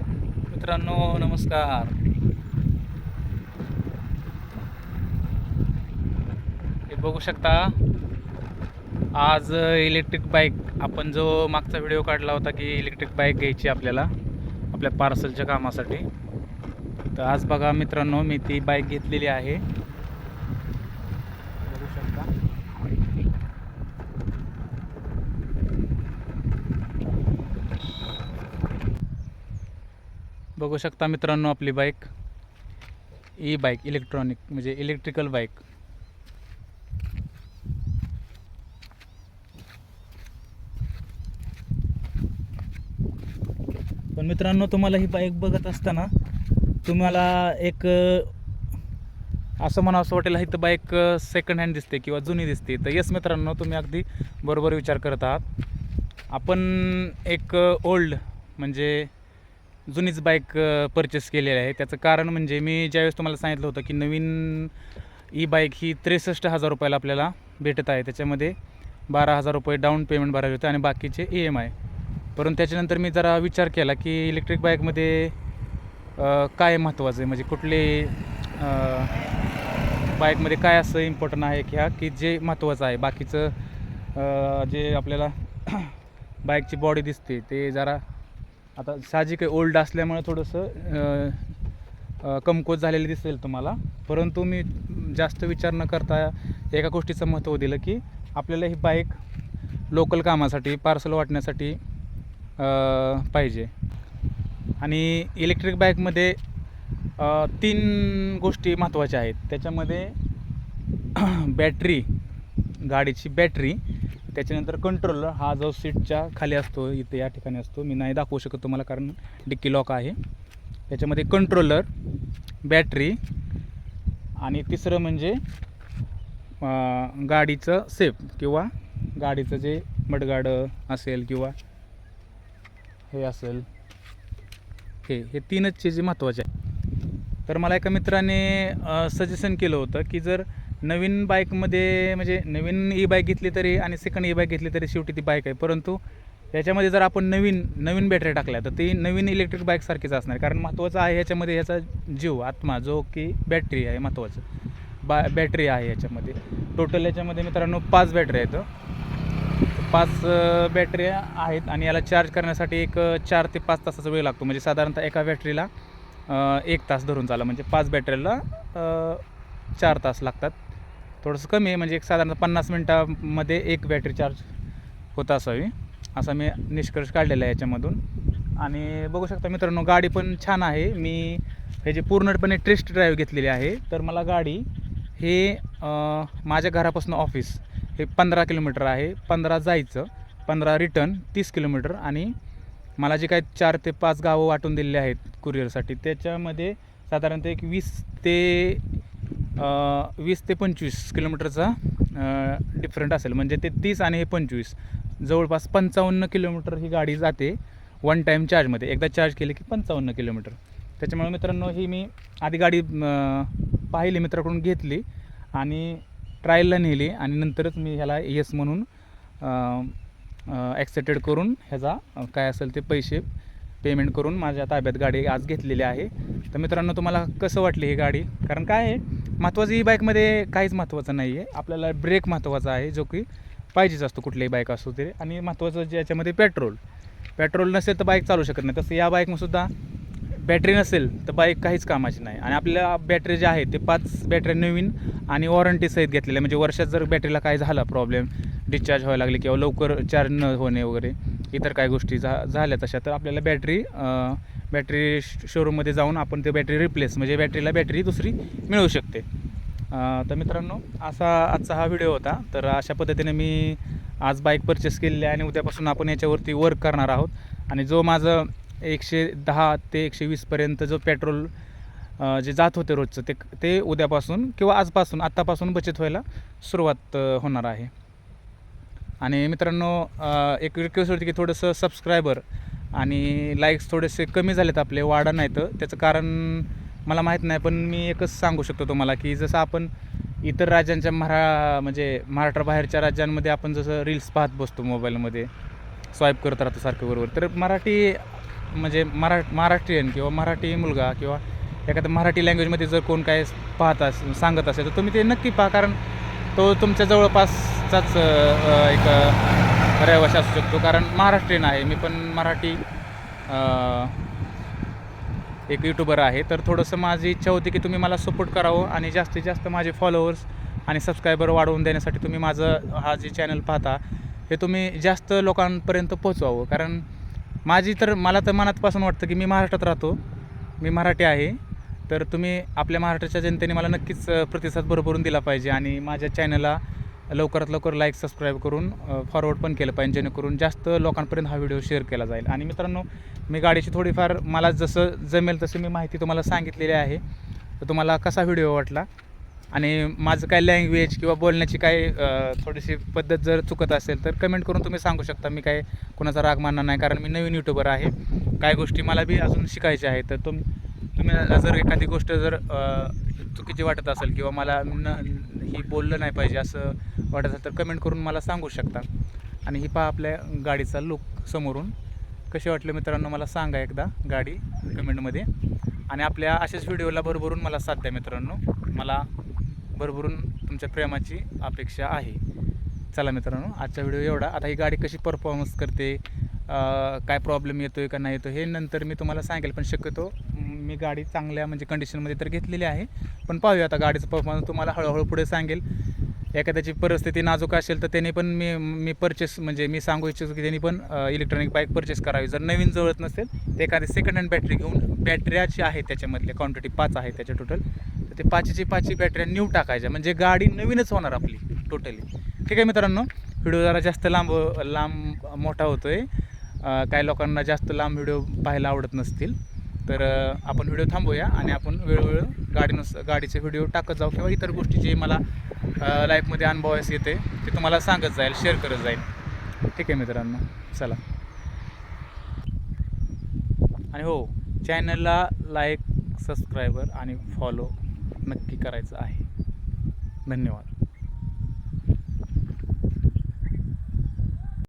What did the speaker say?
मित्रांनो नमस्कार. हे बघू शकता आज इलेक्ट्रिक बाईक, आपण जो मागचा व्हिडिओ काढला होता की इलेक्ट्रिक बाईक घ्यायची आपल्याला आपल्या पार्सलच्या कामासाठी, तर आज बघा मित्रांनो मी ती बाईक घेतलेली आहे. बघू शकता बघू शकता मित्रांनो आपली बाईक ई बाईक इलेक्ट्रॉनिक म्हणजे इलेक्ट्रिकल बाईक. पण मित्रांनो तुम्हाला ही बाईक बघत असताना तुम्हाला एक असं म्हणावं वाटेल ही तर बाईक सेकंड हँड दिसते किंवा जुनी दिसते. तर येस मित्रांनो, तुम्ही अगदी बरोबर विचार करत आहात. आपण एक ओल्ड म्हणजे जुनीच बाईक परचेस केलेली आहे. त्याचं कारण म्हणजे मी ज्यावेळेस तुम्हाला सांगितलं होतं की नवीन ई बाईक ही 63,000 रुपयाला आपल्याला भेटत आहे. त्याच्यामध्ये 12,000 रुपये डाऊन पेमेंट भरायचे होते आणि बाकीचे EMI. परंतु त्याच्यानंतर मी जरा विचार केला की इलेक्ट्रिक बाईकमध्ये काय महत्त्वाचं आहे, म्हणजे कुठले बाईकमध्ये काय असं इम्पॉर्टंट आहे की जे महत्त्वाचं आहे. बाकीचं जे आपल्याला बाईकची बॉडी दिसते ते जरा आता साहजिक आहे, ओल्ड असल्यामुळे थोडंसं कमकुवत झालेलं दिसेल तुम्हाला. परंतु मी जास्त विचार न करता एका गोष्टीचं महत्त्व दिलं की आपल्याला ही बाईक लोकल कामासाठी पार्सल वाटण्यासाठी पाहिजे. आणि इलेक्ट्रिक बाईकमध्ये 3 गोष्टी महत्त्वाच्या आहेत. त्याच्यामध्ये बॅटरी, गाडीची बॅटरी, त्याच्यानंतर कंट्रोलर हा जो सीटच्या खाली असतो, इथे या ठिकाणी असतो, मी नाही दाखवू शकत तुम्हाला कारण डिक्की लॉक आहे. त्याच्यामध्ये कंट्रोलर, बॅटरी आणि तिसरं म्हणजे गाडीचं सेफ किंवा गाडीचं जे मडगाडं असेल किंवा हे असेल, हे 3च चीज महत्त्वाचे आहे. तर मला एका मित्राने सजेशन केलं होतं की जर नवीन बाईकमध्ये म्हणजे नवीन ई बाईक घेतली तरी आणि सेकंड ई बाईक घेतली तरी शेवटी ती बाईक आहे, परंतु याच्यामध्ये जर आपण नवीन बॅटरी टाकल्या तर ती नवीन इलेक्ट्रिक बाईकसारखीच असणार. कारण महत्त्वाचं आहे ह्याच्यामध्ये ह्याचा जीव आत्मा जो की बॅटरी आहे. महत्त्वाचं बॅटरी आहे याच्यामध्ये. टोटल याच्यामध्ये मित्रांनो 5 बॅटरी आहेत. 5 बॅटऱ्या आहेत आणि याला चार्ज करण्यासाठी एक 4 ते 5 तासाचा वेळ लागतो. म्हणजे साधारणतः एका बॅटरीला 1 तास धरून चाला, म्हणजे 5 बॅटरीला 4 तास लागतात. थोडंसं कमी आहे, म्हणजे एक साधारणतः 50 मिनटामध्ये एक बॅटरी चार्ज होत असावी असा मी निष्कर्ष काढलेला आहे याच्यामधून. आणि बघू शकता मित्रांनो गाडी पण छान आहे. मी हे जे पूर्णपणे टेस्ट ड्राईव्ह घेतलेली आहे. तर मला गाडी हे माझ्या घरापासून ऑफिस हे 15 किलोमीटर आहे. 15 जायचं, 15 रिटर्न, 30 किलोमीटर. आणि मला जे काही 4 ते 5 गावं वाटून दिलेले आहेत कुरिअरसाठी, त्याच्यामध्ये साधारणतः एक 20 ते 25 किलोमीटरचा डिफरंट असेल. म्हणजे ते 30 आणि हे 25, जवळपास 55 किलोमीटर ही गाडी जाते वन टाईम चार्जमध्ये. एकदा चार्ज केली की 55 किलोमीटर. त्याच्यामुळे मित्रांनो ही मी आधी गाडी पाहिली, मित्राकडून घेतली आणि ट्रायलला नेली आणि नंतरच मी ह्याला येस म्हणून ॲक्सेप्टेड करून ह्याचा काय असेल ते पैसे पेमेंट करून माझ्या ताब्यात गाडी आज घेतलेली आहे. तर मित्रांनो तुम्हाला कसं वाटली ही गाडी? कारण काय आहे महत्त्वाचं, ही बाईकमध्ये काहीच महत्त्वाचं नाही आहे. आपल्याला ब्रेक महत्त्वाचा आहे, जो की पाहिजेच असतो कुठलीही बाईक असो तरी. आणि महत्त्वाचं जे याच्यामध्ये पेट्रोल नसेल तर बाईक चालू शकत नाही. तसं या बाईकमध्येसुद्धा बॅटरी नसेल तर बाईक काहीच कामाची नाही. आणि आपल्या बॅटरी जे आहे ते 5 बॅटरी नवीन आणि वॉरंटीसहित घेतलेल्या, म्हणजे वर्षात जर बॅटरीला काय झाला प्रॉब्लेम, डिस्चार्ज व्हायला लागले किंवा लवकर चार्ज न होणे वगैरे इतर काही गोष्टी झाल्या तशा, तर आपल्याला बॅटरी शोरूममध्ये जाऊन आपण ते बॅटरी रिप्लेस म्हणजे बॅटरीला बॅटरी दुसरी मिळू शकते. तर मित्रांनो आजचा हा व्हिडिओ होता. तर अशा पद्धतीने मी आज बाईक परचेस केलेली आहे आणि उद्यापासून आपण याच्यावरती वर्क करणार आहोत. आणि जो माझं 110 ते 120पर्यंत जो पेट्रोल जे जात होते रोजचं ते उद्यापासून किंवा आत्तापासून बचत व्हायला सुरुवात होणार आहे. आणि मित्रांनो एक रिक्वेस्ट होती की थोडंसं सबस्क्रायबर आणि लाईक्स थोडेसे कमी झालेत आपले, वाढा नाही. तर त्याचं कारण मला माहीत नाही, पण मी एकच सांगू शकतो तुम्हाला की जसं आपण इतर राज्यांच्या म्हणजे महाराष्ट्राबाहेरच्या राज्यांमध्ये आपण जसं रील्स पाहत बसतो मोबाईलमध्ये, स्वाईप करत राहतो सारखं बरोबर, तर मराठी म्हणजे महाराष्ट्रीयन किंवा मराठी मुलगा किंवा एखाद्या मराठी लँग्वेजमध्ये जर कोण काय सांगत असेल तर तुम्ही ते नक्की पहा, कारण तो तुमच्या जवळपासचाच एक रहिवासी असू शकतो. कारण महाराष्ट्रीयन आहे मी, पण मराठी एक यूट्यूबर आहे. तर थोडंसं माझी इच्छा होती की तुम्ही मला सपोर्ट करावं आणि जास्तीत जास्त माझे फॉलोअर्स आणि सबस्क्रायबर वाढवून देण्यासाठी तुम्ही माझं हा जे चॅनल पाहता हे तुम्ही जास्त लोकांपर्यंत पोहोचवावं. कारण मला तर मनापासून वाटतं की मी महाराष्ट्रात राहतो, मी मराठी आहे. तर तुम्ही आपल्या महाराष्ट्राच्या जनतेने मला नक्कीच प्रतिसाद भरभरून दिला पाहिजे आणि माझ्या चॅनलला लवकरात लवकर लाईक सबस्क्राईब करून फॉरवर्ड पण केलं पाहिजे, जेणेकरून जास्त लोकांपर्यंत हा व्हिडिओ शेअर केला जाईल. आणि मित्रांनो, मी गाडीची थोडीफार मला जसं जमेल तशी मी माहिती तुम्हाला सांगितलेली आहे. तर तुम्हाला कसा व्हिडिओ वाटला आणि माझं काय लँग्वेज किंवा बोलण्याची काय थोडीशी पद्धत जर चुकत असेल तर कमेंट करून तुम्ही सांगू शकता. मी काय कोणाचा राग मानणार नाही, कारण मी नवीन यूट्यूबर आहे. काय गोष्टी मला बी अजून शिकायच्या आहेत. तर तुम्ही जर एखादी गोष्ट जर चुकीची वाटत असेल किंवा मला ही बोललं नाही पाहिजे असं वाटत असेल तर कमेंट करून मला सांगू शकता. आणि ही पहा आपल्या गाडीचा लुक समोरून कसे वाटले मित्रांनो, मला सांगा एकदा गाडी कमेंटमध्ये. आणि आपल्या अशाच व्हिडिओला भरभरून मला साथ द्या मित्रांनो, मला भरभरून तुमच्या प्रेमाची अपेक्षा आहे. चला मित्रांनो, आजचा व्हिडिओ एवढा. आता ही गाडी कशी परफॉर्मन्स करते, काय प्रॉब्लेम येतो आहे का नाही येतो हे नंतर मी तुम्हाला सांगेल. पण शक्यतो मी गाडी चांगल्या म्हणजे कंडिशनमध्ये तर घेतलेली आहे, पण पाहूया आता गाडीचं परफॉर्मन्स तुम्हाला हळूहळू पुढे सांगेल. एखाद्याची परिस्थिती नाजूक असेल तर त्याने पण मी परचेस म्हणजे मी सांगू इच्छितो की त्यांनी पण इलेक्ट्रॉनिक बाईक परचेस करावी. जर नवीन जवळत नसेल तर एखादी सेकंड हँड बॅटरी घेऊन, बॅटऱ्या जी आहे त्याच्यामधले क्वांटिटी 5 आहे त्याच्या टोटल, तर ते 5ची बॅटऱ्या न्यू टाकायच्या म्हणजे गाडी नवीनच होणार आपली टोटली. ठीक आहे मित्रांनो, व्हिडिओ जरा जास्त लांब मोठा होतो आहे. काही लोकांना जास्त लांब व्हिडिओ पाहायला आवडत नसतील, तर आपण व्हिडिओ थांबूया आणि आपण वेळोवेळी गाडीचे व्हिडिओ टाकत जाऊ किंवा इतर गोष्टी जे मला लाईफमध्ये अनुभवास येते ते तुम्हाला सांगत जाईल, शेअर करत जाईल. ठीक आहे मित्रांनो, चला. आणि हो, चॅनलला लाईक सबस्क्रायबर आणि फॉलो नक्की करायचं आहे. धन्यवाद.